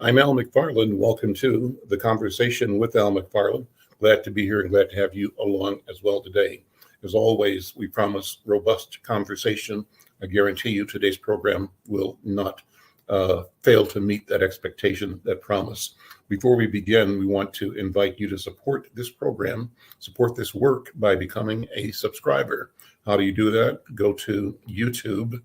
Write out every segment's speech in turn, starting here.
I'm Al McFarland. Welcome to the Conversation with Al McFarland. Glad to be here and glad to have you along as well today. As always, we promise robust conversation. I guarantee you today's program will not fail to meet that expectation, that promise. Before we begin, we want to invite you to support this program, support this work by becoming a subscriber. How do you do that? Go to YouTube,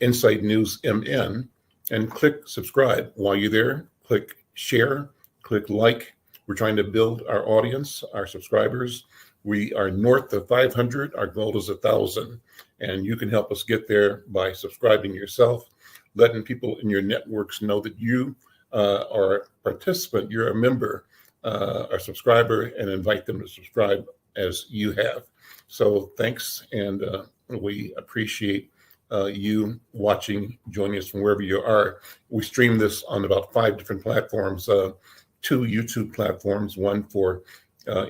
Insight News MN, and click subscribe. While you're there, click share, click like. We're trying to build our audience, our subscribers. We are north of 500. Our goal is 1,000. And you can help us get there by subscribing yourself, letting people in your networks know that you are a participant, you're a member, a subscriber, and invite them to subscribe as you have. So thanks, and we appreciate you watching, joining us from wherever you are. We stream this on about 5 different platforms, 2 YouTube platforms, one for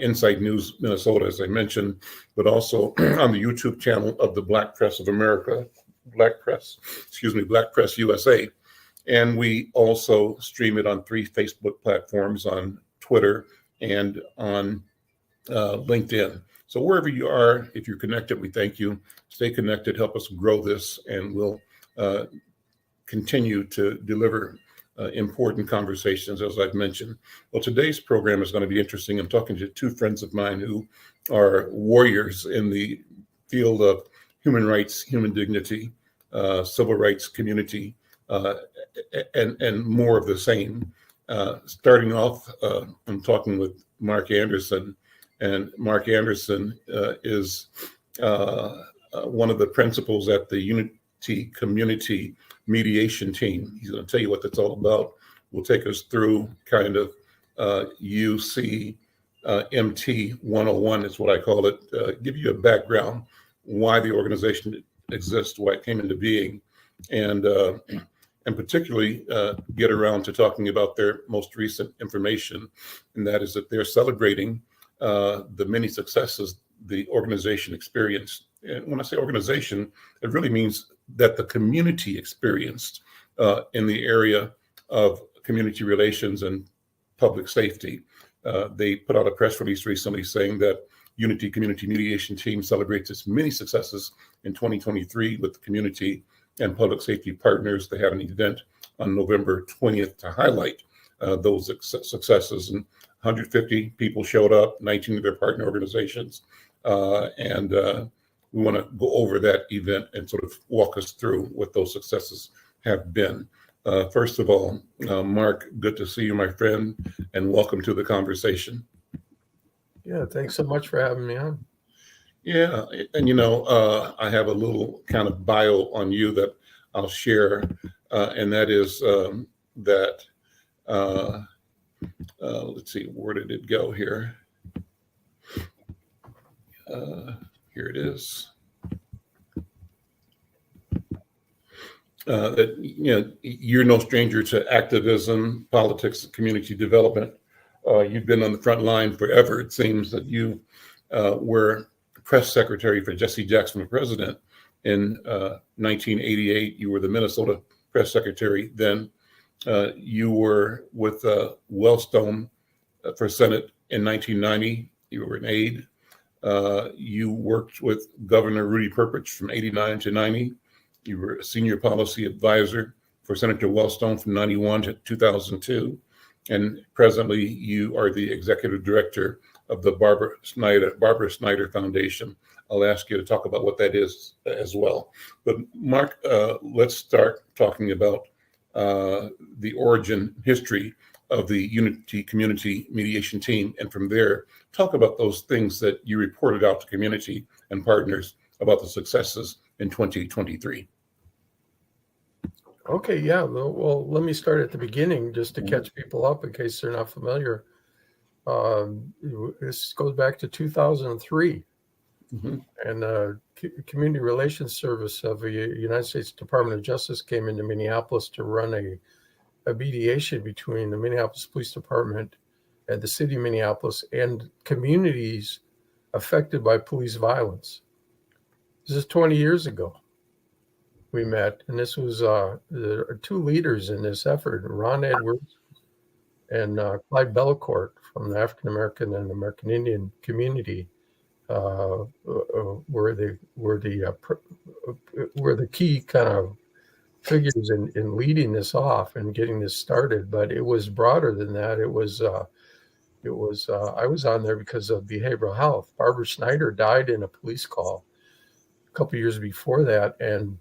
Inside News Minnesota, as I mentioned, but also on the YouTube channel of the Black Press of America, Black Press USA. And we also stream it on 3 Facebook platforms, on Twitter and on LinkedIn. So wherever you are, if you're connected, we thank you. Stay connected, help us grow this, and we'll continue to deliver important conversations, as I've mentioned. Well, today's program is going to be interesting. I'm talking to 2 friends of mine who are warriors in the field of human rights, human dignity, civil rights community, and more of the same. Starting off, I'm talking with Mark Anderson, and Mark Anderson is one of the principals at the Unity Community Mediation Team. He's going to tell you what that's all about. Will take us through kind of UCMT 101 is what I call it. Give you a background, why the organization exists, why it came into being, and particularly get around to talking about their most recent information, and that is that they're celebrating the many successes the organization experienced. And when I say organization, it really means that the community experienced in the area of community relations and public safety. They put out a press release recently saying that Unity Community Mediation Team celebrates its many successes in 2023 with the community and public safety partners. They had an event on November 20th to highlight those successes, and 150 people showed up, 19 of their partner organizations, and we want to go over that event and sort of walk us through what those successes have been. First of all, Mark, good to see you, my friend, and welcome to the conversation. Yeah, thanks so much for having me on. Yeah, and I have a little kind of bio on you that I'll share, and that is that, let's see, where did it go here? Here it is. That you're no stranger to activism, politics, community development. You've been on the front line forever. It seems that you were press secretary for Jesse Jackson, the president, in 1988. You were the Minnesota press secretary then. You were with Wellstone for Senate in 1990. You were an aide. You worked with Governor Rudy Perpich from 89 to 90. You were a senior policy advisor for Senator Wellstone from 91 to 2002. And presently, you are the executive director of the Barbara Snyder Foundation. I'll ask you to talk about what that is as well. But Mark, let's start talking about the origin history of the Unity Community Mediation Team. And from there, talk about those things that you reported out to community and partners about the successes in 2023. Okay, yeah. Well, let me start at the beginning just to catch people up in case they're not familiar. This goes back to 2003. Mm-hmm. And Community Relations Service of the United States Department of Justice came into Minneapolis to run a mediation between the Minneapolis Police Department and the city of Minneapolis and communities affected by police violence. This is 20 years ago. We met, and this was the 2 leaders in this effort, Ron Edwards And Clyde Bellecourt from the African American and American Indian community were the key kind of figures in leading this off and getting this started. But it was broader than that. It was I was on there because of behavioral health. Barbara Schneider died in a police call a couple of years before that, and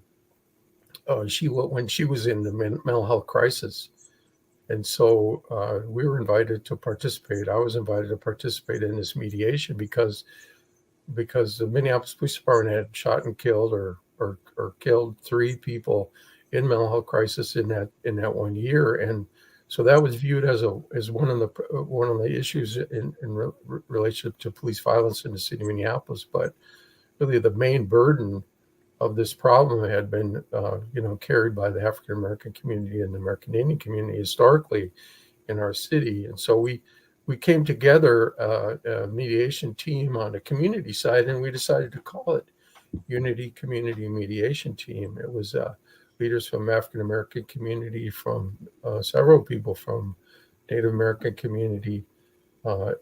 when she was in the mental health crisis. And so we were invited to participate. I was invited to participate in this mediation because the Minneapolis Police Department had shot and killed or killed 3 people in mental health crisis in that 1 year, and so that was viewed as one of the issues in relationship to police violence in the city of Minneapolis. But really, the main burden of this problem had been, carried by the African American community and the American Indian community historically in our city. And so we came together, a mediation team on the community side, and we decided to call it Unity Community Mediation Team. It was leaders from African American community, from several people from Native American community,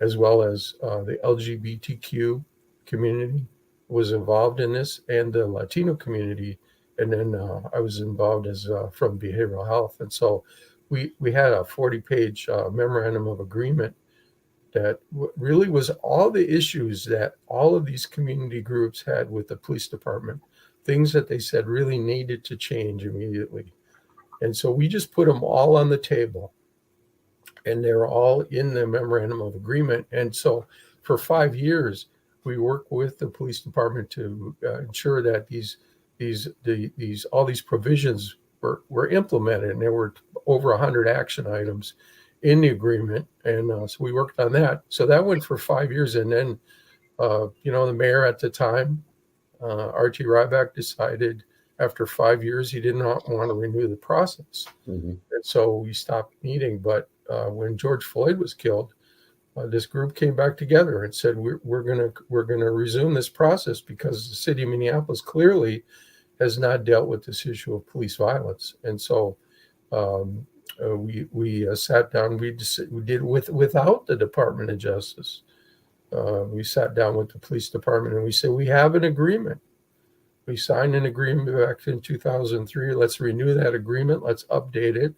as well as the LGBTQ community was involved in this, and the Latino community. And then I was involved as from behavioral health. And so we had a 40-page memorandum of agreement that really was all the issues that all of these community groups had with the police department, things that they said really needed to change immediately. And so we just put them all on the table, and they're all in the memorandum of agreement. And so for 5 years, we worked with the police department to ensure that all these provisions were implemented, and there were over 100 action items in the agreement. And so we worked on that. So that went for 5 years. And then, the mayor at the time, R.T. Ryback, decided after 5 years he did not want to renew the process. Mm-hmm. And so we stopped meeting. But when George Floyd was killed, this group came back together and said, we're gonna resume this process because the city of Minneapolis clearly has not dealt with this issue of police violence. And so we sat down. We did without the Department of Justice. We sat down with the police department and we said, we have an agreement. We signed an agreement back in 2003. Let's renew that agreement. Let's update it.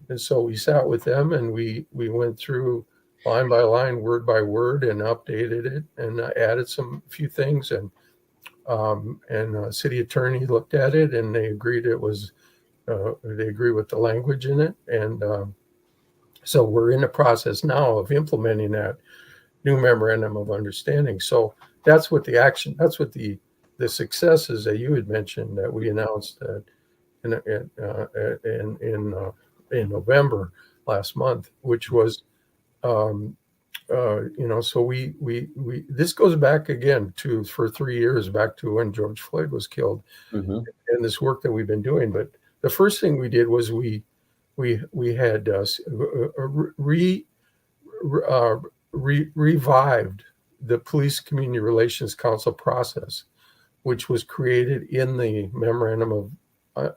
And so we sat with them and we went through line by line, word by word, and updated it and added few things. And city attorney looked at it and they agreed they agree with the language in it. And so we're in the process now of implementing that new memorandum of understanding. So that's what the successes that you had mentioned that we announced in November last month, which was, so we this goes back again for 3 years, back to when George Floyd was killed, mm-hmm. and this work that we've been doing. But the first thing we did was we had revived the Police Community Relations Council process, which was created in the memorandum of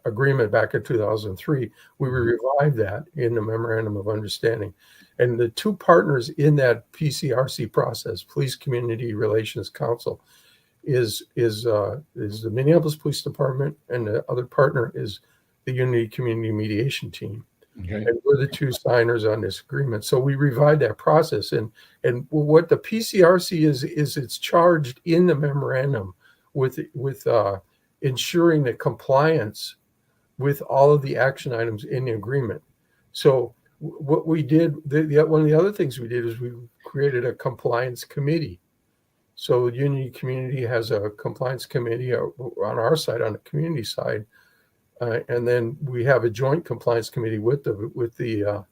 agreement back in 2003. We revived that in the memorandum of understanding. And the 2 partners in that PCRC process, Police Community Relations Council, is the Minneapolis Police Department, and the other partner is the Unity Community Mediation Team. Okay. And we're the 2 signers on this agreement. So we revived that process. And what the PCRC is it's charged in the memorandum with ensuring the compliance with all of the action items in the agreement. So what we did, one of the other things we did is we created a compliance committee. So Unity Community has a compliance committee on our side, on the community side, and then we have a joint compliance committee with the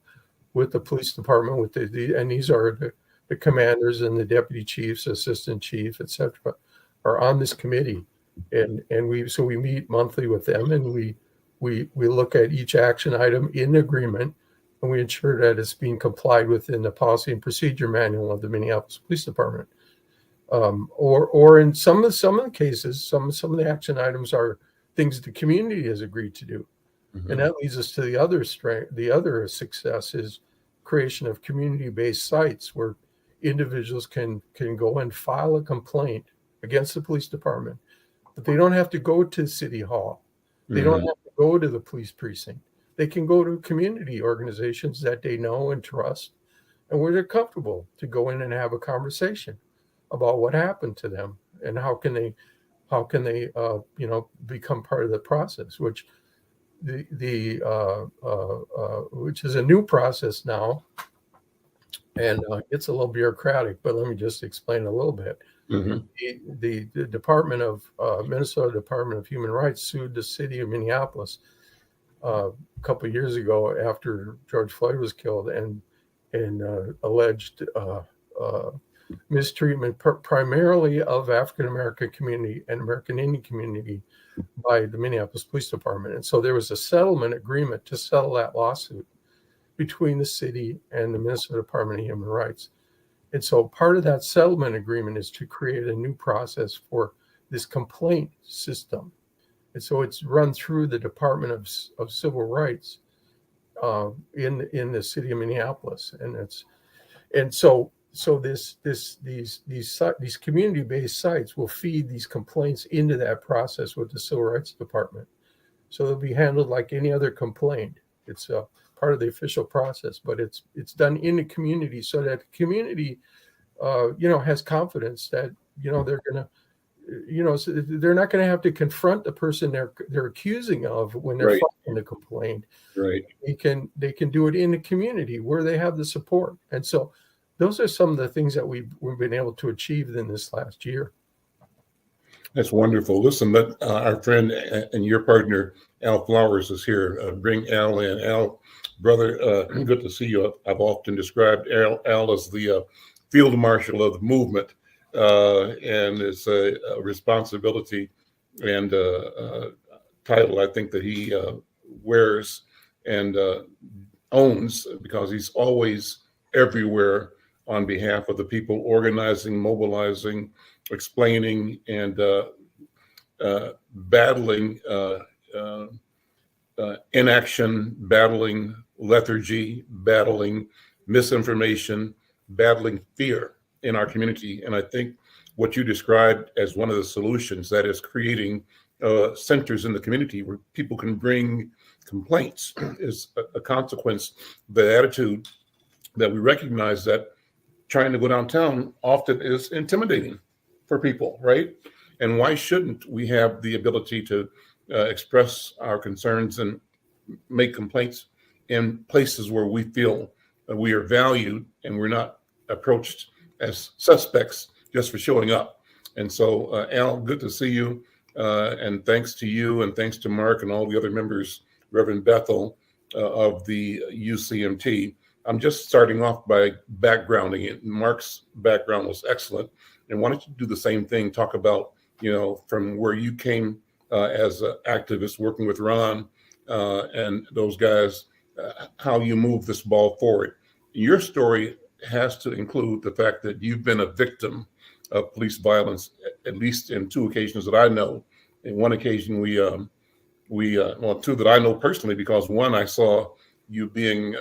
police department. And these are the commanders and the deputy chiefs, assistant chief, etc., are on this committee, and we meet monthly with them, and we look at each action item in agreement, and we ensure that it's being complied with in the policy and procedure manual of the Minneapolis Police Department. Or in some of the cases, some of the action items are things the community has agreed to do. Mm-hmm. And that leads us to the other success is creation of community-based sites where individuals can go and file a complaint against the police department, but they don't have to go to City Hall. They don't have to go to the police precinct. They can go to community organizations that they know and trust and where they're comfortable to go in and have a conversation about what happened to them and how can they become part of the process, which which is a new process now, and it's a little bureaucratic, but let me just explain a little bit. The Department of Minnesota Department of Human Rights sued the city of Minneapolis a couple of years ago after George Floyd was killed, and alleged mistreatment primarily of African American community and American Indian community by the Minneapolis Police Department. And so there was a settlement agreement to settle that lawsuit between the city and the Minnesota Department of Human Rights. And so part of that settlement agreement is to create a new process for this complaint system. And so it's run through the Department of Civil Rights in the city of Minneapolis. And so these community-based sites will feed these complaints into that process with the Civil Rights Department. So they'll be handled like any other complaint. It's part of the official process, but it's done in the community so that the community, has confidence that they're gonna, so they're not going to have to confront the person they're accusing of when they're filing the complaint. Right. They can do it in the community where they have the support, and so those are some of the things that we've been able to achieve in this last year. That's wonderful. Listen, our friend and your partner, Al Flowers, is here. Bring Al in. Al, brother, good to see you. I've often described Al as the field marshal of the movement, and it's a responsibility and title I think that he wears and owns, because he's always everywhere on behalf of the people, organizing, mobilizing, explaining, and battling inaction, battling lethargy, battling misinformation, battling fear in our community. And I think what you described as one of the solutions, that is creating centers in the community where people can bring complaints, is a consequence of the attitude that we recognize that trying to go downtown often is intimidating for people, right? And why shouldn't we have the ability to express our concerns and make complaints in places where we feel that we are valued and we're not approached as suspects just for showing up? And so, Al, good to see you. And thanks to you, and thanks to Mark and all the other members, Reverend Bethel of the UCMT. I'm just starting off by backgrounding it. Mark's background was excellent. And why don't you do the same thing? Talk about, from where you came as an activist working with Ron and those guys, how you move this ball forward. Your story has to include the fact that you've been a victim of police violence, at least in two occasions that I know. In one occasion, two that I know personally, because one, I saw you being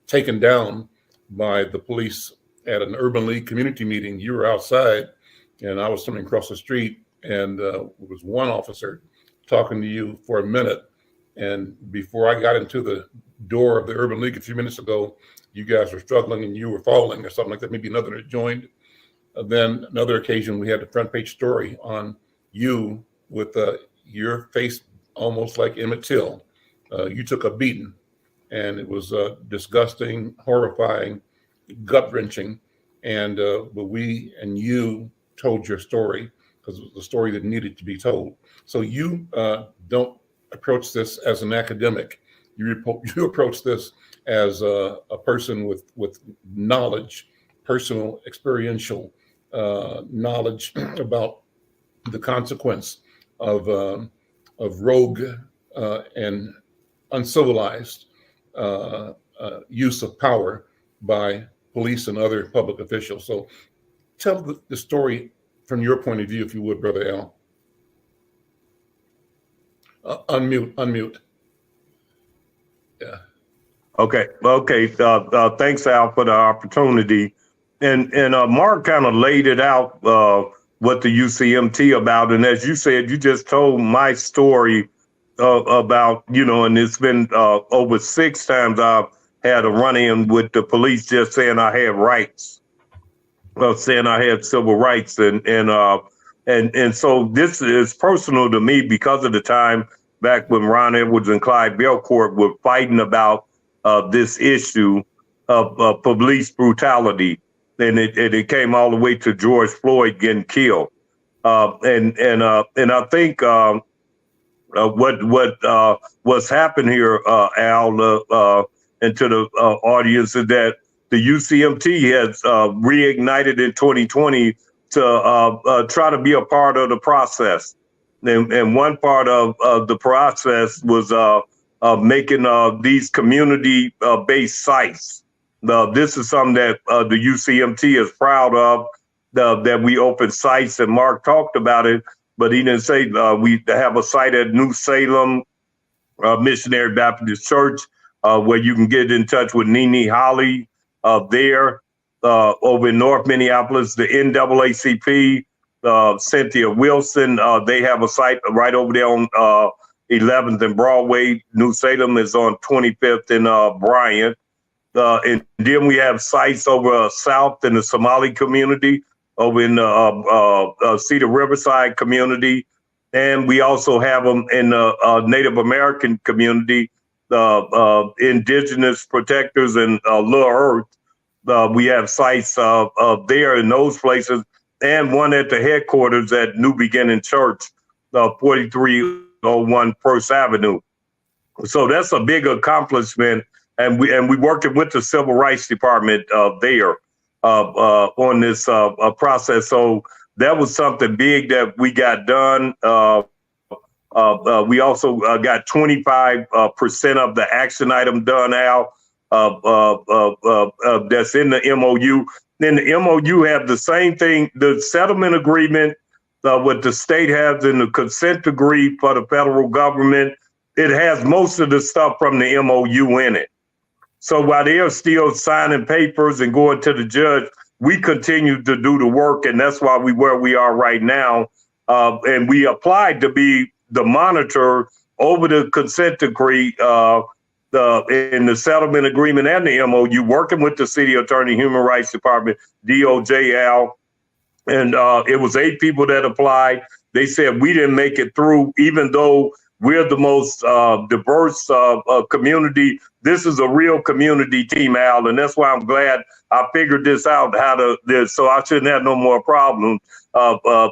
taken down by the police at an Urban League community meeting. You were outside, and I was standing across the street, and there was one officer talking to you for a minute. And before I got into the door of the Urban League a few minutes ago, you guys were struggling and you were falling or something like that. Maybe another that joined. Then another occasion, we had the front page story on you with your face almost like Emmett Till. You took a beating, and it was disgusting, horrifying, gut-wrenching. And but we and you told your story because it was the story that needed to be told. So you don't approach this as an academic. You approach this as a person with knowledge, personal, experiential knowledge about the consequence of rogue and uncivilized use of power by police and other public officials. So tell the story from your point of view, if you would, Brother Al. Unmute. Yeah. Okay. Thanks, Al, for the opportunity. And Mark kind of laid it out, what the UCMT about. And as you said, you just told my story about, and it's been over 6 times I've had a run-in with the police just saying I had rights, saying I had civil rights. And so this is personal to me because of the time back when Ron Edwards and Clyde Belcourt were fighting about this issue of police brutality, and it came all the way to George Floyd getting killed. And I think what's happened here, Al, and to the audience, is that the UCMT has reignited in 2020 to try to be a part of the process. And one part of the process was making these community-based sites. This is something that the UCMT is proud of, that we open sites, and Mark talked about it, but he didn't say we have a site at New Salem Missionary Baptist Church where you can get in touch with Nene Holly there. Over in North Minneapolis, the NAACP, Cynthia Wilson, they have a site right over there on 11th and Broadway. New Salem is on 25th and Bryant. And then we have sites over south in the Somali community, over in the Cedar Riverside community. And we also have them in the Native American community, Indigenous Protectors and Little Earth. We have sites there in those places, and one at the headquarters at New Beginning Church, 4301 First Avenue. So that's a big accomplishment, and we working with the Civil Rights Department there on this process. So that was something big that we got done. We also got 25% of the action item done, Al. That's in the MOU. Then the MOU have the same thing, the settlement agreement, what the state has in the consent decree for the federal government. It has most of the stuff from the MOU in it. So while they are still signing papers and going to the judge, we continue to do the work, and that's why where we are right now. And we applied to be the monitor over the consent decree in the settlement agreement and the MOU, working with the city attorney, Human Rights Department, DOJ, Al. And it was 8 people that applied. They said we didn't make it through, even though we're the most diverse community. This is a real community team, Al, and that's why I'm glad I figured this out, so I shouldn't have no more problems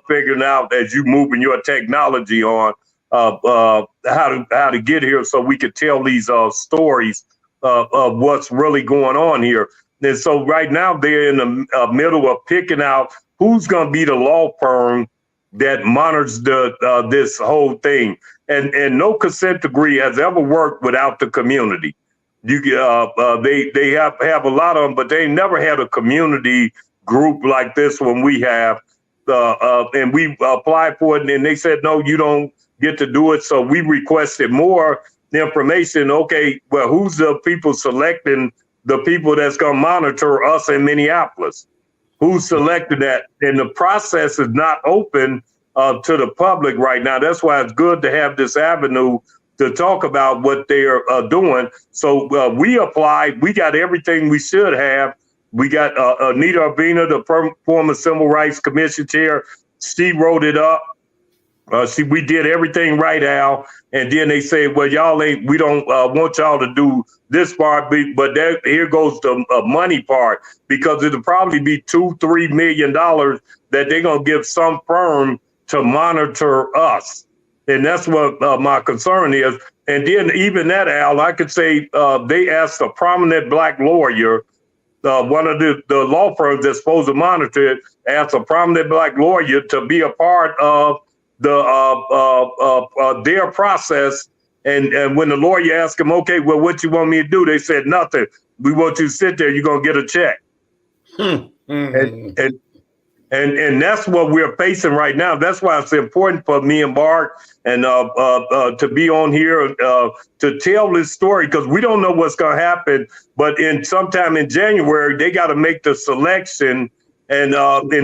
figuring out as you moving your technology on how to get here, so we could tell these stories of what's really going on here. And so right now they're in the middle of picking out who's going to be the law firm that monitors this whole thing. And no consent decree has ever worked without the community. They have a lot of them, but they never had a community group like this one we have. And we applied for it, and they said, no, you don't get to do it. So we requested more information. Okay, well, who's the people selecting the people that's going to monitor us in Minneapolis? Who selected that? And the process is not open to the public right now. That's why it's good to have this avenue to talk about what they're doing. So we applied. We got everything we should have. We got Anita Urbina, the former Civil Rights Commission chair. She wrote it up. We did everything right, Al. And then they say, well, we don't want y'all to do this part, but here goes the money part, because it'll probably be $2-3 million that they're going to give some firm to monitor us. And that's what my concern is. And then even that, Al, I could say they asked a prominent Black lawyer, one of the law firms that's supposed to monitor it, asked a prominent Black lawyer to be a part of their process. And when the lawyer asked him, okay, well, what you want me to do? They said, nothing. We want you to sit there. You're going to get a check. And that's what we're facing right now. That's why it's important for me and Mark and to be on here to tell this story, because we don't know what's going to happen. But in sometime in January, they got to make the selection, and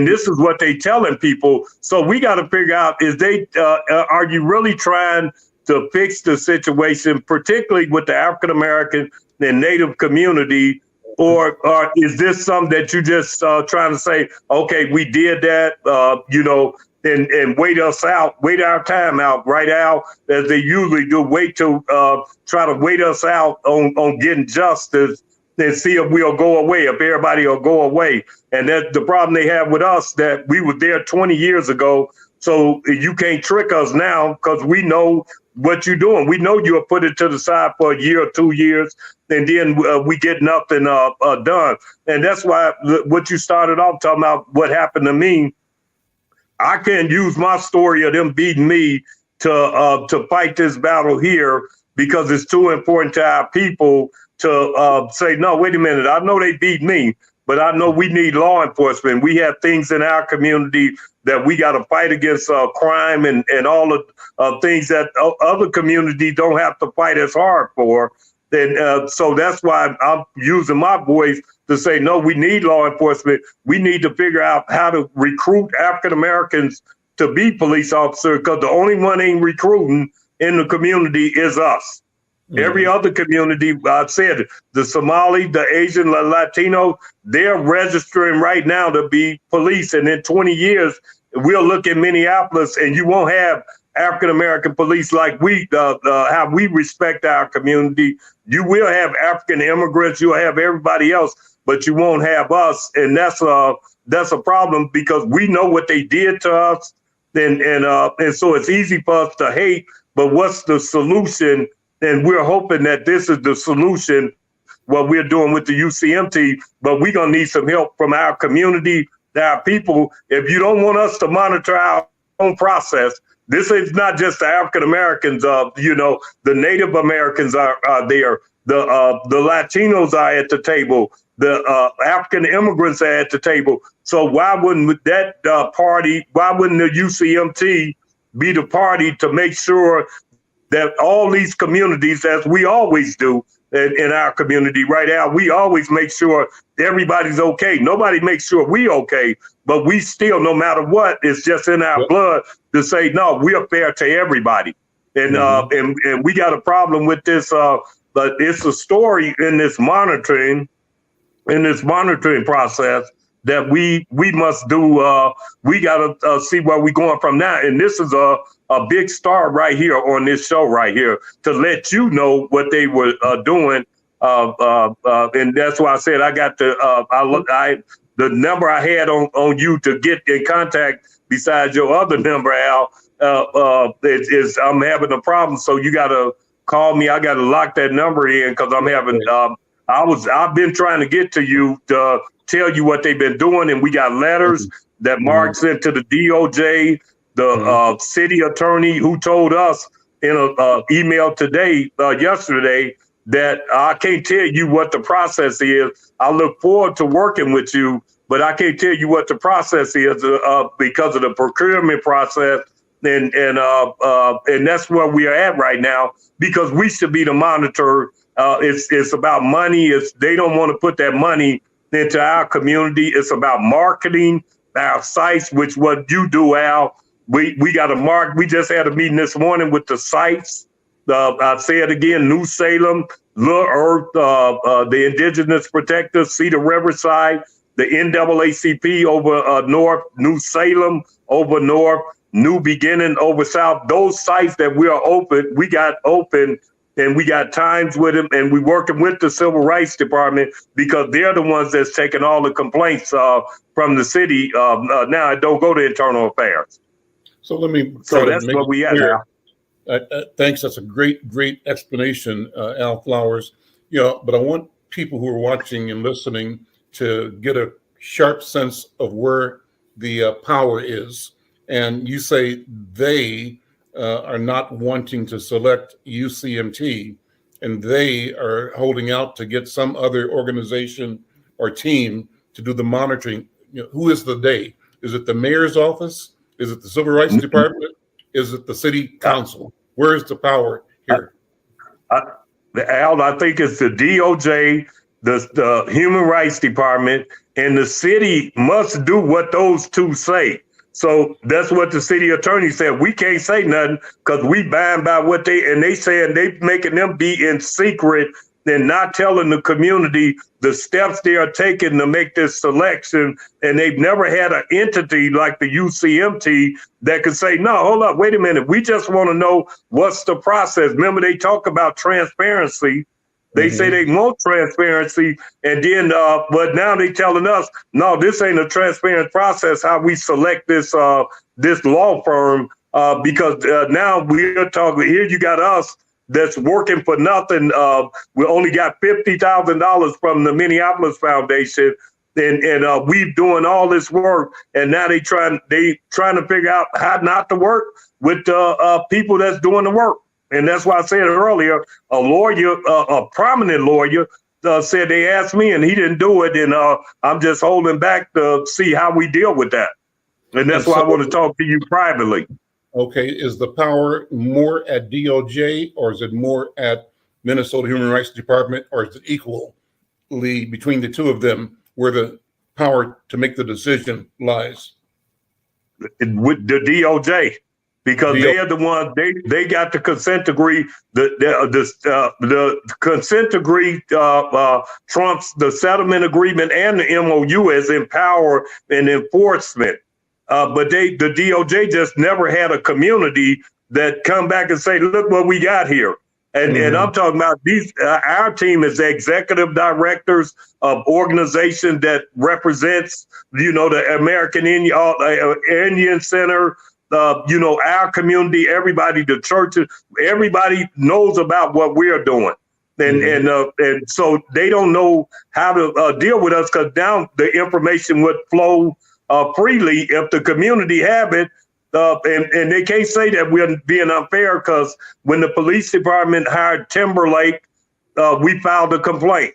this is what they telling people. So we got to figure out, are you really trying to fix the situation, particularly with the African American and Native community? Or is this something that you just trying to say, okay, we did that, and wait our time out, right, Al, as they usually do, try to wait us out on getting justice and see if we'll go away, if everybody will go away. And that's the problem they have with us, that we were there 20 years ago. So you can't trick us now, because we know what you're doing. We know you'll put it to the side for a year or 2 years, and then we get nothing done. And that's why what you started off talking about, what happened to me, I can't use my story of them beating me to fight this battle here, because it's too important to our people to say, no, wait a minute, I know they beat me, but I know we need law enforcement. We have things in our community that we got to fight against crime and all the things that other communities don't have to fight as hard for. And so that's why I'm using my voice to say, no, we need law enforcement. We need to figure out how to recruit African Americans to be police officers, because the only one ain't recruiting in the community is us. Mm-hmm. Every other community, I said, the Somali, the Asian, the Latino, they're registering right now to be police. And in 20 years, we'll look at Minneapolis and you won't have African-American police like how we respect our community. You will have African immigrants, you'll have everybody else, but you won't have us. And that's a problem, because we know what they did to us. And so it's easy for us to hate, but what's the solution? And we're hoping that this is the solution, what we're doing with the UCMT, but we're going to need some help from our community, our people. If you don't want us to monitor our own process, this is not just the African Americans, the Native Americans are there, the Latinos are at the table, the African immigrants are at the table. So why wouldn't that why wouldn't the UCMT be the party to make sure that all these communities, as we always do in our community right now, we always make sure everybody's okay. Nobody makes sure we okay, but we still, no matter what, it's just in our blood to say, no, we're fair to everybody. And and we got a problem with this, but it's a story in this monitoring process that we must do. We got to see where we're going from now. And this is a big star right here on this show right here to let you know what they were doing. And that's why I said I got the number I had on you to get in contact besides your other number, Al, is I'm having a problem. So you got to call me. I got to lock that number in, because I'm having, I've been trying to get to you to tell you what they've been doing. And we got letters that Mark sent to the DOJ, the city attorney, who told us in an email yesterday, that I can't tell you what the process is. I look forward to working with you, but I can't tell you what the process is because of the procurement process. And that's where we are at right now, because we should be the monitor. It's about money. They don't want to put that money into our community. It's about marketing our sites, which what you do, Al. We got to mark. We just had a meeting this morning with the sites. I say it again: New Salem, Little Earth, the Indigenous Protectors, Cedar Riverside, the NAACP over north, New Salem over north, New Beginning over south. Those sites that we are open, we got open. And we got times with them, and we're working with the Civil Rights Department, because they're the ones that's taking all the complaints from the city. Now it don't go to Internal Affairs. So let me. So that's what we at now. Thanks. That's a great explanation, Al Flowers. But I want people who are watching and listening to get a sharp sense of where the power is. And you say they are not wanting to select UCMT, and they are holding out to get some other organization or team to do the monitoring. Who is the they? Is it the mayor's office? Is it the civil rights department? Is it the city council? Where is the power here? Al, I think it's the DOJ, the Human Rights Department, and the city must do what those two say. So that's what the city attorney said. We can't say nothing because we bind by what they saying they making them be in secret and not telling the community the steps they are taking to make this selection. And they've never had an entity like the UCMT that could say, no, hold up, wait a minute. We just want to know what's the process. Remember, they talk about transparency. They say they want transparency, and then, but now they telling us, no, this ain't a transparent process. How we select this this law firm, because now we're talking here. You got us that's working for nothing. We only got $50,000 from the Minneapolis Foundation, and we doing all this work, and now they trying to figure out how not to work with people that's doing the work. And that's why I said earlier, a lawyer, a prominent lawyer, said they asked me and he didn't do it. And I'm just holding back to see how we deal with that. And that's why I want to talk to you privately. Okay. Is the power more at DOJ or is it more at Minnesota Human Rights Department, or is it equally between the two of them where the power to make the decision lies? With the DOJ. Because they are the ones, they got the consent decree. The consent decree trumps the settlement agreement and the MOU as in power and enforcement. But the DOJ just never had a community that come back and say, look what we got here. And I'm talking about these. Our team is executive directors of organization that represents, the American Indian Center. Our community, everybody, the churches, everybody knows about what we're doing. And so they don't know how to deal with us because now the information would flow freely if the community have it. And they can't say that we're being unfair because when the police department hired Timberlake, we filed a complaint.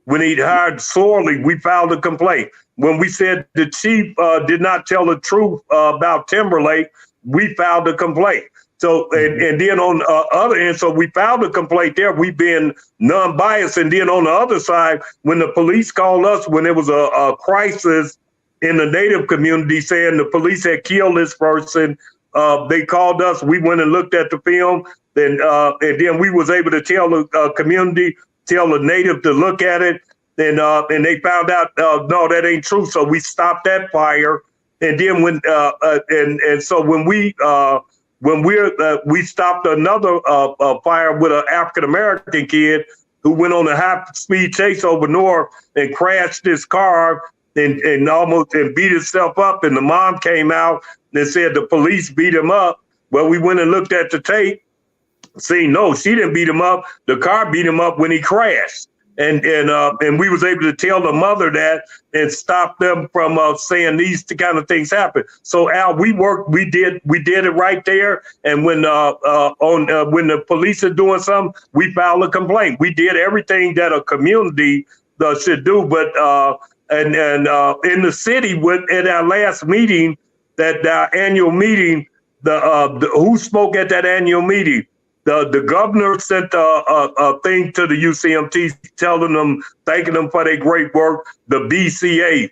When he hired Sorley, we filed a complaint. When we said the chief did not tell the truth about Timberlake, we filed a complaint. So, and then on the other end, so we filed a complaint there. We've been non-biased. And then on the other side, when the police called us, when there was a crisis in the Native community saying the police had killed this person, they called us. We went and looked at the film, and then we was able to tell the community, tell the Native to look at it. And they found out, no, that ain't true. So we stopped that fire. And then so when we stopped another fire with an African-American kid who went on a high-speed chase over north and crashed his car and almost beat himself up. And the mom came out and said the police beat him up. Well, we went and looked at the tape. See, no, she didn't beat him up. The car beat him up when he crashed. And we was able to tell the mother that and stop them from saying these kind of things happen. So Al, we did it right there. And when when the police are doing something, we filed a complaint. We did everything that a community should do. But in the city, at our last meeting, our annual meeting, who spoke at that annual meeting? The governor sent a thing to the UCMT telling them, thanking them for their great work. The BCA,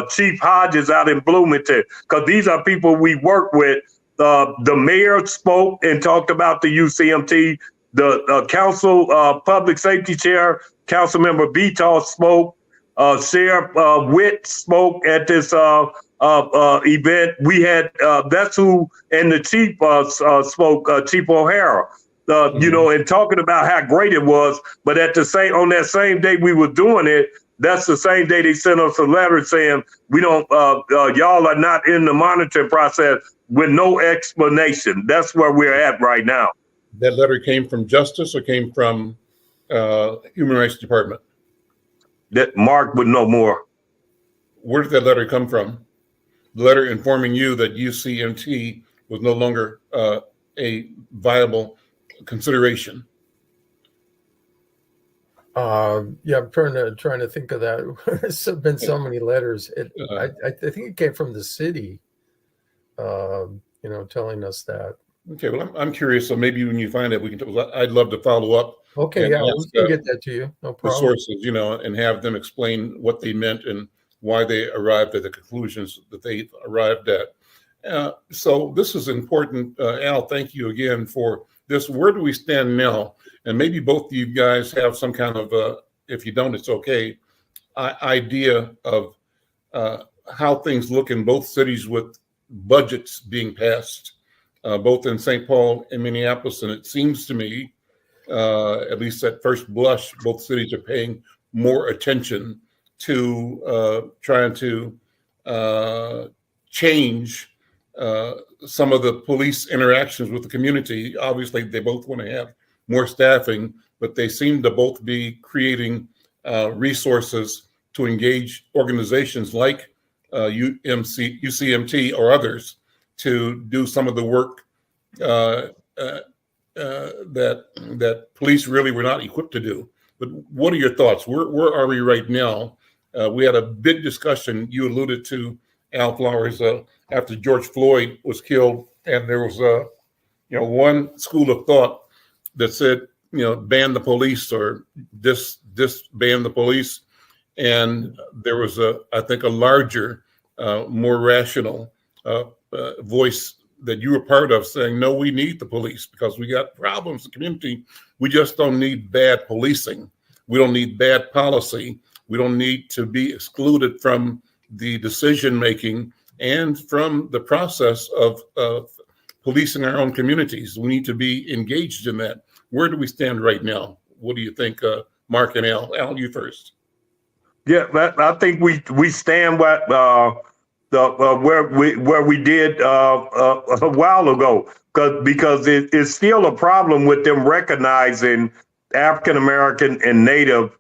Chief Hodges out in Bloomington, because these are people we work with. The mayor spoke and talked about the UCMT. The council public safety chair, Councilmember Beatall spoke. Sheriff Witt spoke at this event. We had that's who, and the chief spoke, Chief O'Hara, and talking about how great it was. But on that same day we were doing it, that's the same day they sent us a letter saying we don't, y'all are not in the monitoring process with no explanation. That's where we're at right now. That letter came from Justice or came from Human Rights Department? That Mark would know more. Where did that letter come from? The letter informing you that UCMT was no longer a viable consideration. Yeah, I'm trying to think of that. It's been so many letters. I think it came from the city, telling us that. Okay, well, I'm curious. So maybe when you find it, we can. I'd love to follow up Okay, and yeah, we ask can get that to you. No the problem. sources, and have them explain what they meant and why they arrived at the conclusions that they arrived at. So this is important. Al, thank you again for this. Where do we stand now? And maybe both of you guys have some kind of, if you don't, it's okay, idea of how things look in both cities with budgets being passed, both in St. Paul and Minneapolis. And it seems to me, at least at first blush, both cities are paying more attention to trying to change some of the police interactions with the community. Obviously, they both want to have more staffing, but they seem to both be creating resources to engage organizations like UCMT or others to do some of the work that police really were not equipped to do. But what are your thoughts? Where are we right now? We had a big discussion. You alluded to, Al Flowers, after George Floyd was killed, and there was one school of thought that said, ban the police or disband the police, and there was I think a larger, more rational voice that you were part of saying, no, we need the police because we got problems in the community. We just don't need bad policing. We don't need bad policy. We don't need to be excluded from the decision-making and from the process of policing our own communities. We need to be engaged in that. Where do we stand right now? What do you think, Mark and Al? Al, you first. Yeah, I think we stand where we did a while ago, because it's still a problem with them recognizing African American and Native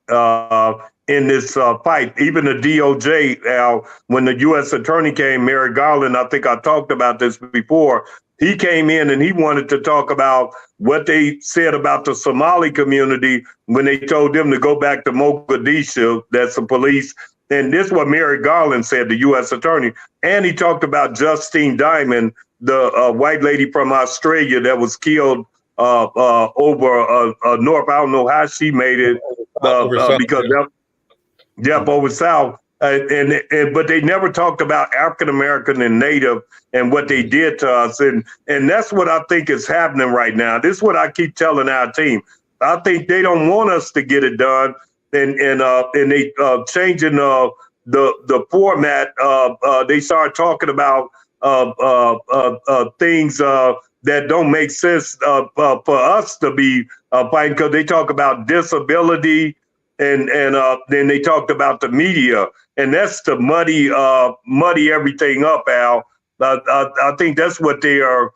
in this fight. Even the DOJ, Al, when the U.S. Attorney came, Merrick Garland, I think I talked about this before. He came in and he wanted to talk about what they said about the Somali community when they told them to go back to Mogadishu. That's the police. And this is what Merrick Garland said, the U.S. Attorney. And he talked about Justine Diamond, the white lady from Australia that was killed over north. I don't know how she made it over south. But they never talked about African American and Native and what they did to us, and that's what I think is happening right now. This is what I keep telling our team. I think they don't want us to get it done, and they changing the format. They start talking about things that don't make sense for us to be fighting, because they talk about disability. And then they talked about the media, and that's to muddy everything up, Al. I think that's what they are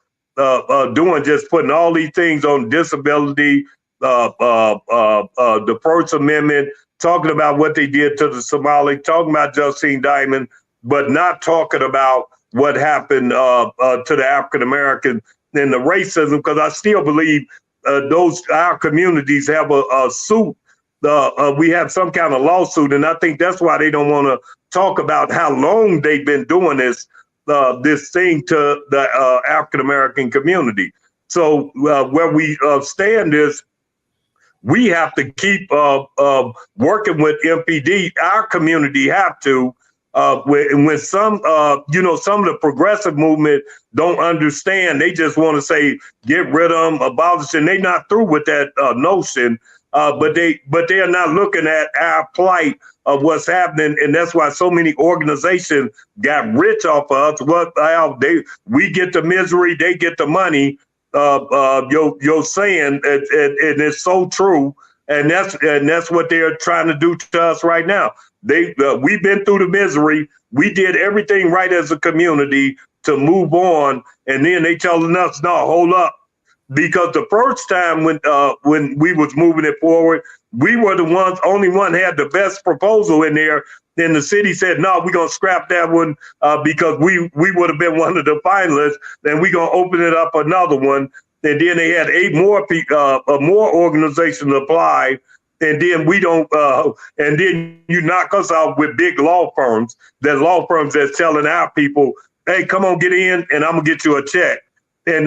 doing, just putting all these things on disability, the First Amendment, talking about what they did to the Somali, talking about Justine Diamond, but not talking about what happened to the African American and the racism, because I still believe our communities have a suit. We have some kind of lawsuit, and I think that's why they don't want to talk about how long they've been doing this thing to the African American community. So where we stand is we have to keep working with MPD. Our community have to. When some of the progressive movement don't understand, they just want to say get rid of them, abolish, and they're not through with that notion. But they are not looking at our plight of what's happening, and that's why so many organizations got rich off of us. We get the misery, they get the money. You're saying, and it's so true, and that's what they're trying to do to us right now. We've been through the misery. We did everything right as a community to move on, and then they telling us, no, hold up. Because the first time when we was moving it forward, we were the only one had the best proposal in there. Then the city said, no, we're going to scrap that one because we would have been one of the finalists. Then we're going to open it up another one. And then they had 8 more organizations apply. and then we don't, and then you knock us out with big law firms, that's telling our people, hey, come on, get in, and I'm gonna get you a check. And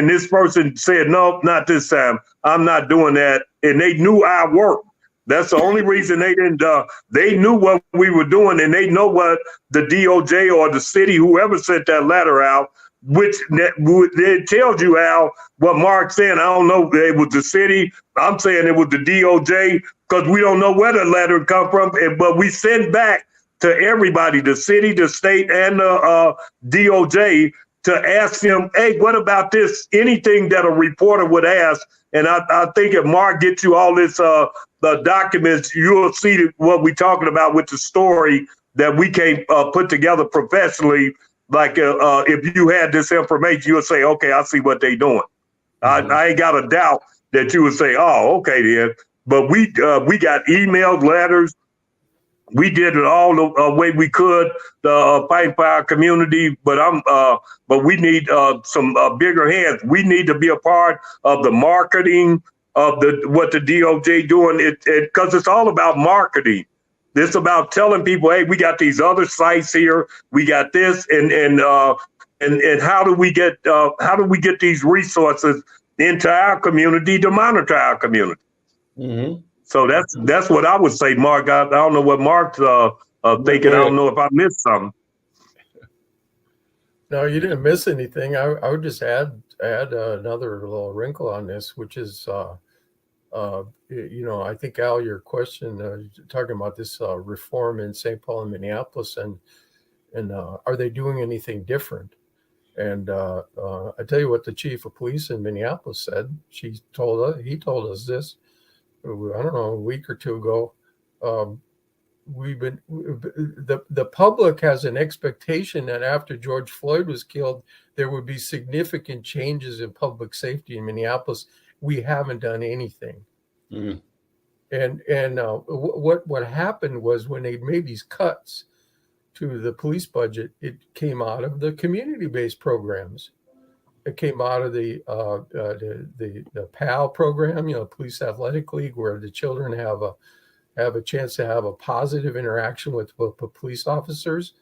this person said, no, not this time. I'm not doing that. And they knew our work. That's the only reason they didn't. They knew what we were doing, and they know what the DOJ or the city, whoever sent that letter out, which it tells you, Al, what Mark's saying. I don't know if it was the city. I'm saying it was the DOJ, because we don't know where the letter come from. But we sent back to everybody, the city, the state, and the DOJ, to ask them, hey, what about this? Anything that a reporter would ask. And I think if Mark gets you all this the documents, you'll see what we're talking about with the story that we can't put together professionally. Like if you had this information, you'll say, okay, I see what they're doing. Mm-hmm. I ain't got a doubt that you would say, oh, okay, then. But we got emails, letters. We did it all the way we could, fight for our community. But we need some bigger hands. We need to be a part of the marketing of what the DOJ doing, because it's all about marketing. It's about telling people, hey, we got these other sites here, we got this, and how do we get these resources into our community to monitor our community? Mm-hmm. So that's what I would say, Mark. I don't know what Mark's thinking. I don't know if I missed something. No, you didn't miss anything. I would just add another little wrinkle on this, which is, I think, Al, your question, talking about this reform in St. Paul and Minneapolis, and are they doing anything different? And I tell you what the chief of police in Minneapolis said. He told us this, I don't know, a week or two ago. The public has an expectation that after George Floyd was killed, there would be significant changes in public safety in Minneapolis. We haven't done anything. Mm. And what happened was, when they made these cuts to the police budget, it came out of the community-based programs. It came out of the PAL program, Police Athletic League, where the children have a chance to have a positive interaction with police officers.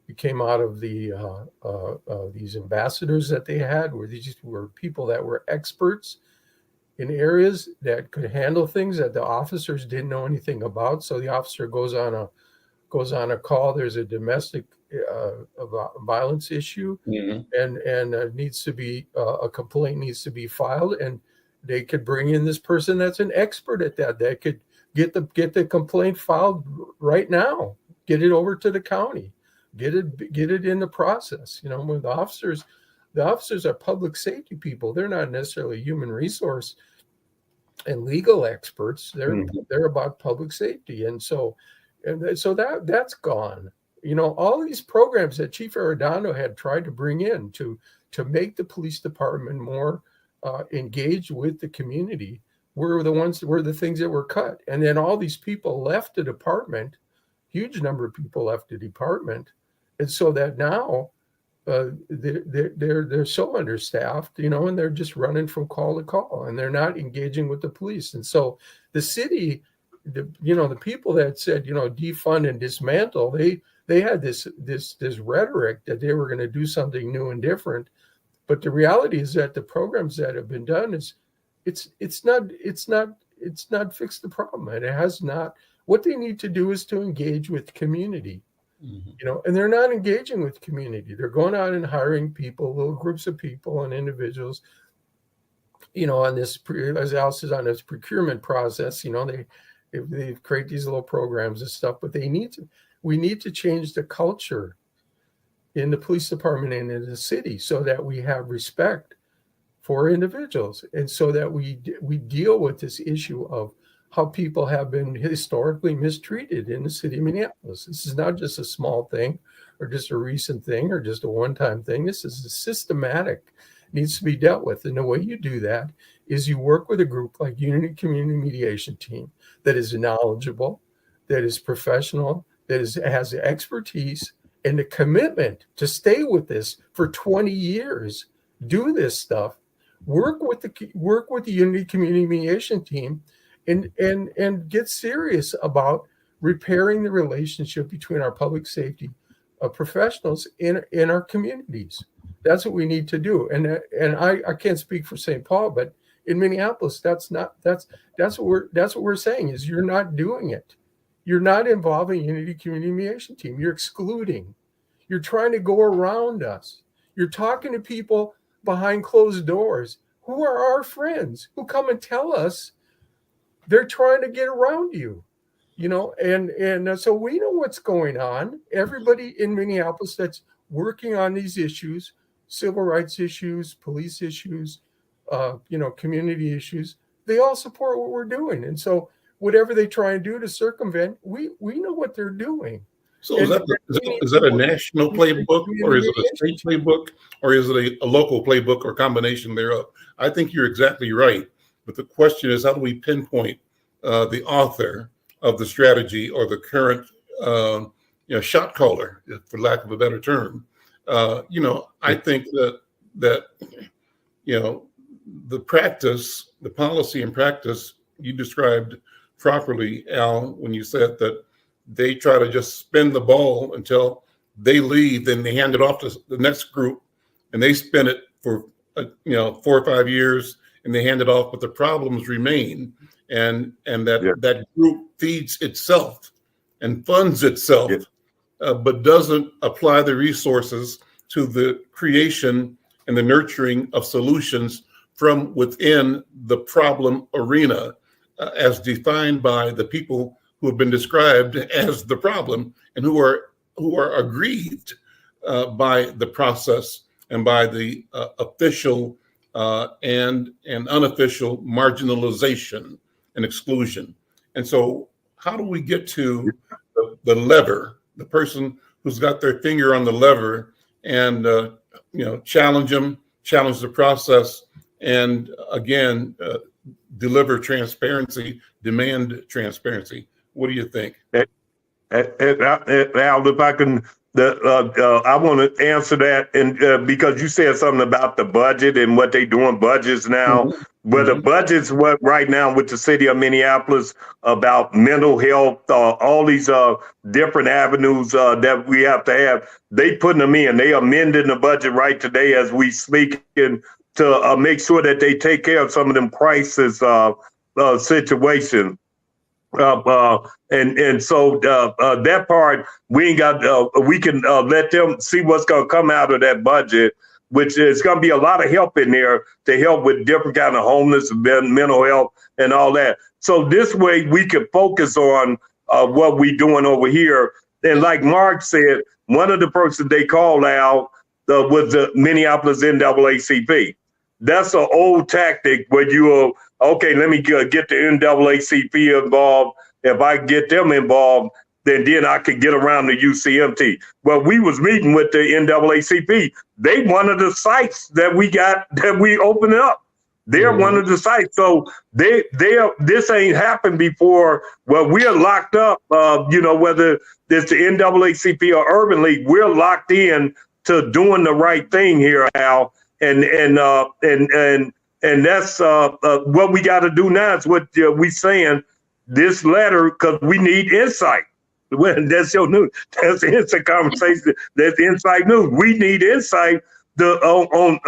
It came out of these ambassadors that they had, where these were people that were experts in areas that could handle things that the officers didn't know anything about. So the officer goes on a call. There's a domestic violence issue, mm-hmm. and needs to be a complaint needs to be filed, and they could bring in this person that's an expert at that could get the complaint filed right now, get it over to the county, get it in the process. When the officers are public safety people. They're not necessarily human resource and legal experts. They're about public safety, and so that's gone. All these programs that Chief Arredondo had tried to bring in to make the police department more engaged with the community were the things that were cut. And then all these people left the department, huge number of people left the department. And so that now they're so understaffed, and they're just running from call to call, and they're not engaging with the police. And so the city, the people that said, defund and dismantle, they had this rhetoric that they were going to do something new and different. But the reality is that the programs that have been done it's not fixed the problem. And it has not. What they need to do is to engage with community, mm-hmm. And they're not engaging with community. They're going out and hiring people, little groups of people and individuals, on this, as Al says, on this procurement process. They create these little programs and stuff, but we need to change the culture in the police department and in the city, so that we have respect for individuals, and so that we deal with this issue of how people have been historically mistreated in the city of Minneapolis. This is not just a small thing, or just a recent thing, or just a one-time thing. This is systematic, needs to be dealt with. And the way you do that is you work with a group like Unity Community Mediation Team that is knowledgeable, that is professional, that has the expertise and the commitment to stay with this for 20 years, do this stuff, work with the Unity Community Mediation Team, and get serious about repairing the relationship between our public safety professionals in our communities. That's what we need to do. And I can't speak for St. Paul, but in Minneapolis, that's what we're saying is you're not doing it. You're not involving Unity Community Mediation Team. You're excluding. You're trying to go around us. You're talking to people behind closed doors who are our friends, who come and tell us they're trying to get around you, and so we know what's going on. Everybody in Minneapolis that's working on these issues, civil rights issues, police issues, community issues, they all support what we're doing. And so whatever they try and do to circumvent, we know what they're doing. So is that a national playbook, or is it a state playbook, or is it a local playbook, or combination thereof? I think you're exactly right. But the question is, how do we pinpoint the author of the strategy or the current shot caller, for lack of a better term? I think that the practice, the policy and practice you described properly, Al, when you said that they try to just spin the ball until they leave, then they hand it off to the next group, and they spin it for 4 or 5 years, and they hand it off, but the problems remain, and that group feeds itself and funds itself, but doesn't apply the resources to the creation and the nurturing of solutions from within the problem arena, as defined by the people who have been described as the problem and who are aggrieved by the process and by the official and unofficial marginalization and exclusion. And so how do we get to the lever, the person who's got their finger on the lever, and challenge them, challenge the process, and again, deliver transparency, demand transparency? What do you think? Al, if I can, I want to answer that, and because you said something about the budget and what they doing budgets now. Mm-hmm. Well, the budget's what right now with the city of Minneapolis about mental health, all these different avenues that we have to have. They putting them in. They amending the budget right today as we speak, and to make sure that they take care of some of them crisis situations. And so that part we ain't got. We can let them see what's going to come out of that budget, which is going to be a lot of help in there to help with different kind of homeless, mental health, and all that. So this way we can focus on what we doing over here. And like Mark said, one of the persons they called out was the Minneapolis NAACP. That's an old tactic where you okay, let me get the NAACP involved. If I get them involved, then I could get around the UCMT. Well, we was meeting with the NAACP. They one of the sites that we got that we opened up. They're one of the sites. So this ain't happened before. Well, we're locked up. Whether it's the NAACP or Urban League, we're locked in to doing the right thing here, Al. And that's what we got to do now. Is what we saying. This letter, because we need insight. Well, that's your news. That's the inside conversation. That's inside news. We need insight on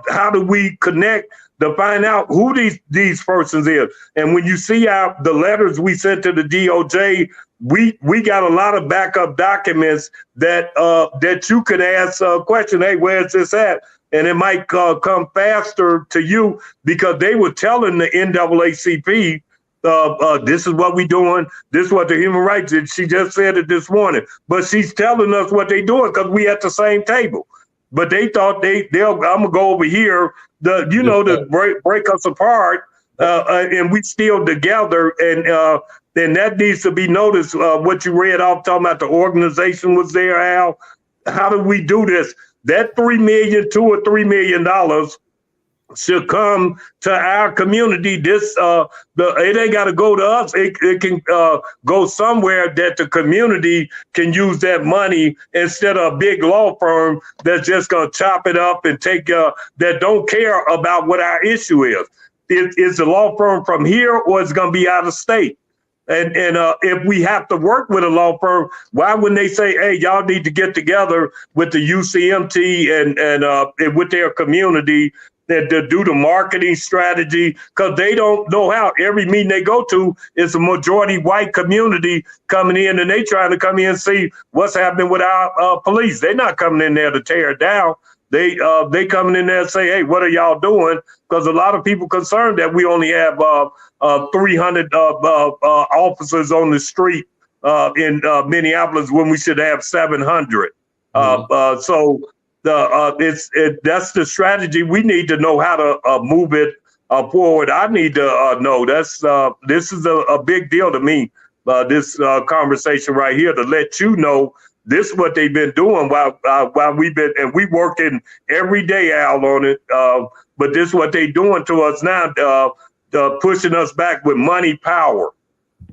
how do we connect to find out who these persons is. And when you see the letters we sent to the DOJ, we got a lot of backup documents that you could ask a question. Hey, where is this at? And it might come faster to you because they were telling the NAACP. This is what we doing. This is what the human rights did. She just said it this morning, but she's telling us what they doing because we at the same table. But they thought I'm gonna go over here, to break us apart, and we still together. And that needs to be noticed. What you read off talking about the organization was there, Al. How do we do this? That $2 or $3 million should come to our community. It ain't got to go to us. It can go somewhere that the community can use that money instead of a big law firm that's just going to chop it up and take that don't care about what our issue is. is the law firm from here or it's going to be out of state? And if we have to work with a law firm, why wouldn't they say, hey, y'all need to get together with the UCMT and with their community to do the marketing strategy? Because they don't know how. Every meeting they go to is a majority white community coming in, and they trying to come in and see what's happening with our police. They're not coming in there to tear it down. They coming in there and say, hey, what are y'all doing? Because a lot of people concerned that we only have 300 officers on the street in Minneapolis when we should have 700. So that's the strategy. We need to know how to move it forward. I need to know this is a big deal to me. This conversation right here to let you know. This is what they've been doing while we working every day, Al, on it. But this is what they doing to us now, pushing us back with money, power.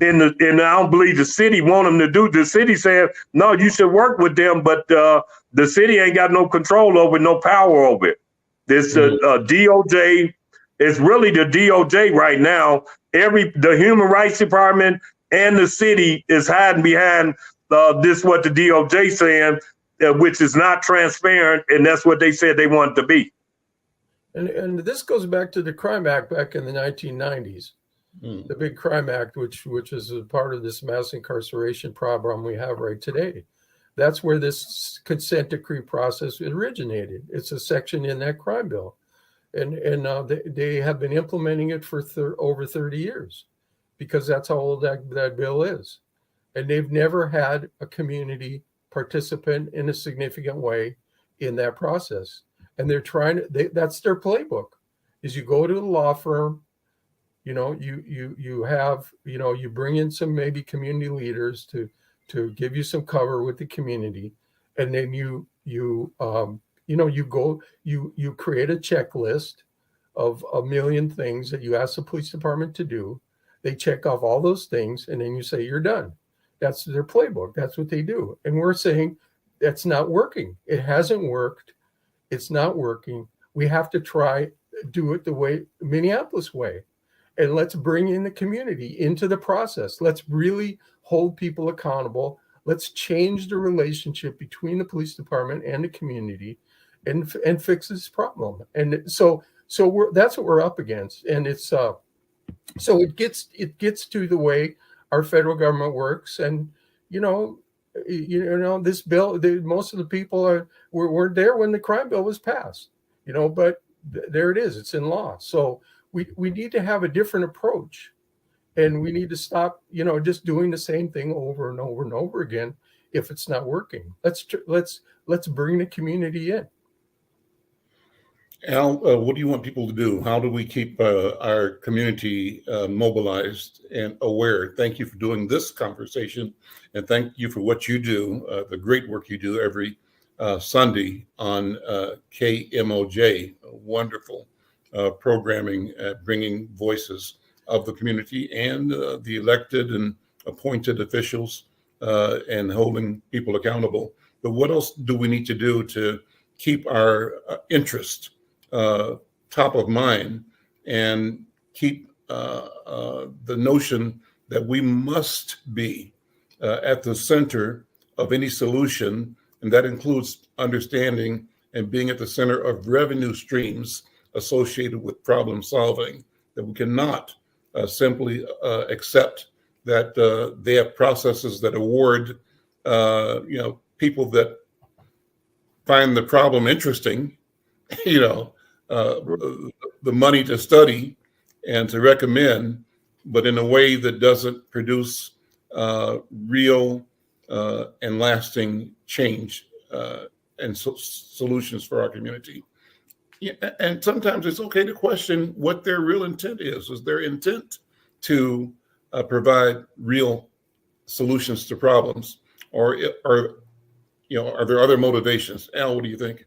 And I don't believe the city want them to do. The city said, no, you should work with them, but the city ain't got no control over it, no power over it. This DOJ is really the DOJ right now. The Human Rights Department and the city is hiding behind this what the DOJ saying, which is not transparent, and that's what they said they want to be. And this goes back to the Crime Act back in the 1990s, the Big Crime Act, which is a part of this mass incarceration problem we have right today. That's where this consent decree process originated. It's a section in that crime bill, and they have been implementing it for over 30 years, because that's how old that bill is. And they've never had a community participant in a significant way in that process. And they're trying to, that's their playbook, is you go to the law firm, you bring in some maybe community leaders to give you some cover with the community. And then you create a checklist of a million things that you ask the police department to do. They check off all those things, and then you say, you're done. That's their playbook. That's what they do. And we're saying that's not working. It hasn't worked. It's not working. We have to do it the way, Minneapolis way. And let's bring in the community into the process. Let's really hold people accountable. Let's change the relationship between the police department and the community and fix this problem. And so that's what we're up against. And it's so it gets to the way our federal government works. And this bill, most of the people weren't there when the crime bill was passed, but there it is. It's in law. So we need to have a different approach, and we need to stop, just doing the same thing over and over and over again. If it's not working, let's bring the community in. Al, what do you want people to do? How do we keep our community mobilized and aware? Thank you for doing this conversation, and thank you for what you do, the great work you do every Sunday on KMOJ. Wonderful programming, bringing voices of the community and the elected and appointed officials and holding people accountable. But what else do we need to do to keep our interest top of mind and keep the notion that we must be at the center of any solution, and that includes understanding and being at the center of revenue streams associated with problem solving, that we cannot simply accept that they have processes that award people that find the problem interesting, the money to study and to recommend, but in a way that doesn't produce real and lasting change and solutions for our community. Yeah, and sometimes it's okay to question what their real intent is. Is their intent to provide real solutions to problems, or are there other motivations? Al, what do you think?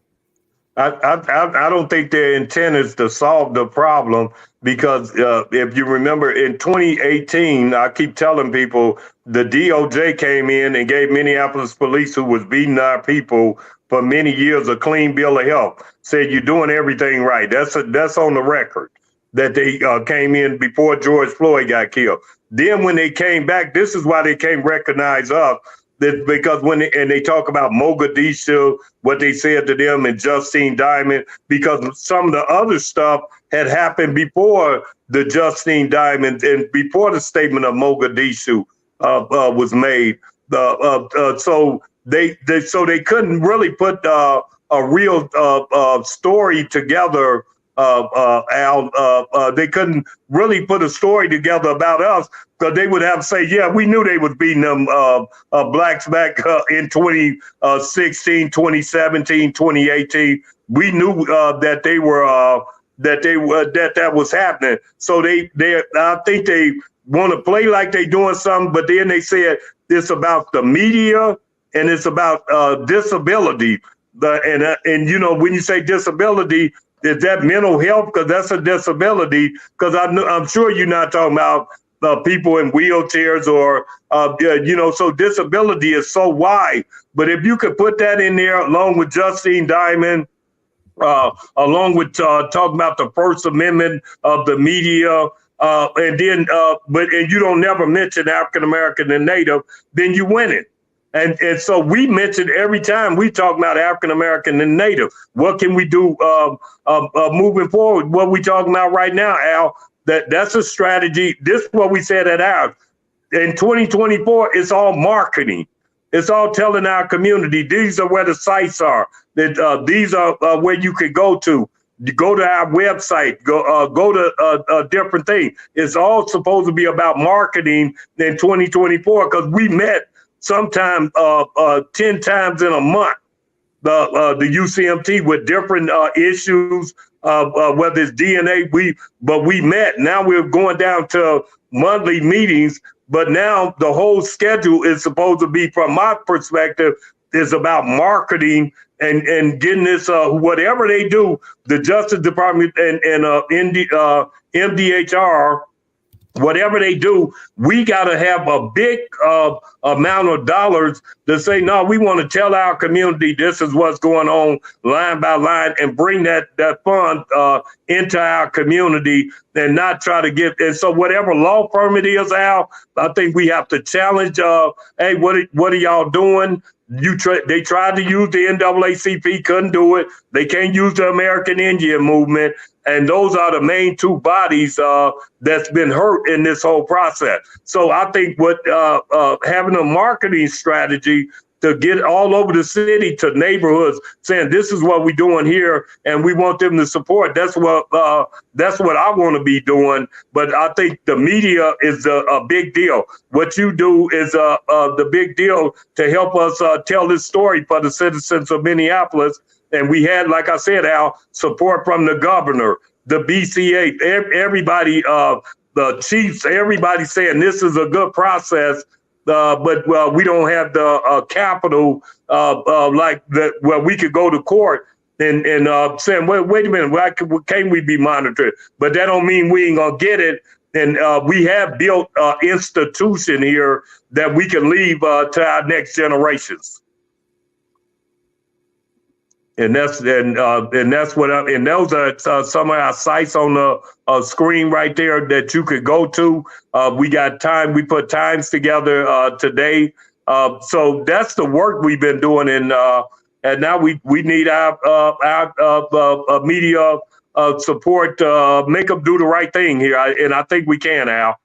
I don't think their intent is to solve the problem, because if you remember in 2018, I keep telling people the DOJ came in and gave Minneapolis police, who was beating our people for many years, a clean bill of health. Said you're doing everything right. That's on the record. that they came in before George Floyd got killed. Then when they came back, this is why they can't recognize us. That because they talk about Mogadishu, what they said to them, and Justine Diamond, because some of the other stuff had happened before the Justine Diamond and before the statement of Mogadishu was made. So they couldn't really put a real story together. Al, they couldn't really put a story together about us, because they would have to say, yeah, we knew they was beating them blacks back in 2016, 2017, 2018. We knew that they were that was happening. So I think they want to play like they doing something, but then they said it's about the media and it's about disability. And you know, when you say disability, is that mental health? Because that's a disability. Because I'm sure you're not talking about people in wheelchairs or, you know, so disability is so wide. But if you could put that in there along with Justine Diamond, along with talking about the First Amendment of the media, and then and you don't never mention African American and Native, then you win it. And so we mentioned every time we talk about African American and Native, what can we do moving forward? What we talking about right now, Al? That's a strategy. This is what we said at ours. In 2024, it's all marketing. It's all telling our community, these are where the sites are. That these are where you could go to. Go to our website. Go to a different thing. It's all supposed to be about marketing in 2024, because we met sometime 10 times in a month, the UCMT, with different issues, whether it's DNA, we met. Now we're going down to monthly meetings, but now the whole schedule is supposed to be, from my perspective, is about marketing and getting this, whatever they do, the Justice Department and MDHR, whatever they do, we got to have a big amount of dollars to say, no, we want to tell our community this is what's going on line by line, and bring that fund into our community, and not try to get. And so whatever law firm it is, Al, I think we have to challenge, hey, what are y'all doing? They tried to use the NAACP, couldn't do it. They can't use the American Indian Movement. And those are the main two bodies that's been hurt in this whole process. So I think what having a marketing strategy to get all over the city to neighborhoods, saying this is what we're doing here, and we want them to support. That's what I want to be doing. But I think the media is a big deal. What you do is the big deal to help us tell this story for the citizens of Minneapolis. And we had, like I said, Al, support from the governor, the BCA, everybody, the chiefs, everybody saying this is a good process. But we don't have the capital like that, where we could go to court and saying, wait a minute, why can't we be monitored? But that don't mean we ain't gonna get it. And we have built an institution here that we can leave to our next generations. And that's what and those are some of our sites on the screen right there that you could go to. We got time. We put times together today. So that's the work we've been doing. And now we need our media support to make them do the right thing here. And I think we can, Al.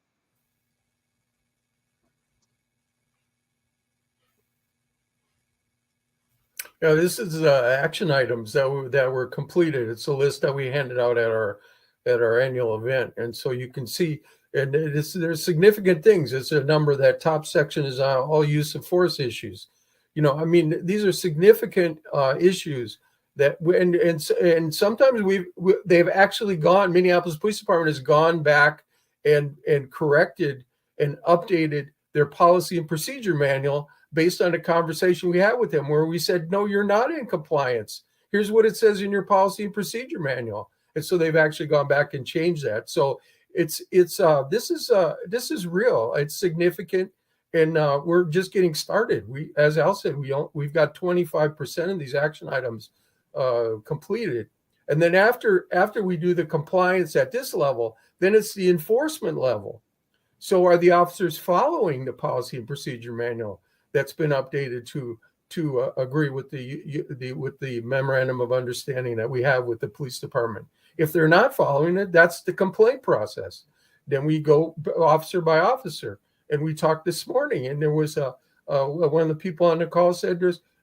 Yeah, this is action items that were completed. It's a list that we handed out at our annual event, and so you can see, and there's significant things. It's a number. That top section is all use of force issues. You know, I mean, these are significant issues that, and sometimes they've actually gone. Minneapolis Police Department has gone back and corrected and updated their policy and procedure manual based on a conversation we had with them, where we said, no, you're not in compliance. Here's what it says in your policy and procedure manual. And so they've actually gone back and changed that. So this is real. It's significant. And we're just getting started. As Al said, we've got 25% of these action items completed. And then after we do the compliance at this level, then it's the enforcement level. So are the officers following the policy and procedure manual that's been updated to agree with the memorandum of understanding that we have with the police department? If they're not following it, that's the complaint process. Then we go officer by officer. And we talked this morning, and there was one of the people on the call said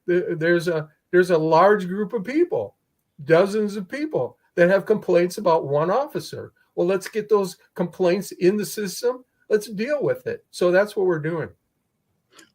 there's a large group of people, dozens of people that have complaints about one officer. Well, let's get those complaints in the system. Let's deal with it. So that's what we're doing.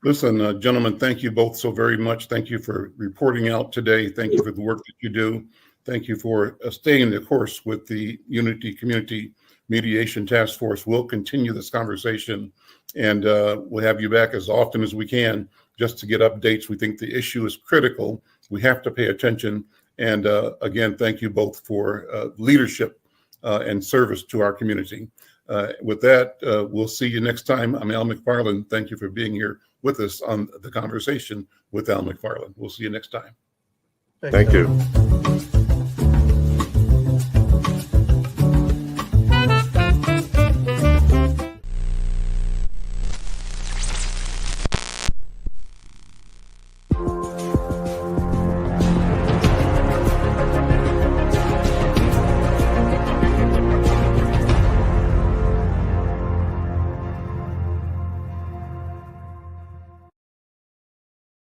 Listen, gentlemen, thank you both so very much. Thank you for reporting out today. Thank you for the work that you do. Thank you for staying the course with the Unity Community Mediation Task Force. We'll continue this conversation, and we'll have you back as often as we can just to get updates. We think the issue is critical. We have to pay attention. And again, thank you both for leadership and service to our community. With that, we'll see you next time. I'm Al McFarland. Thank you for being here with us on the conversation with Al McFarland. We'll see you next time. Thank you.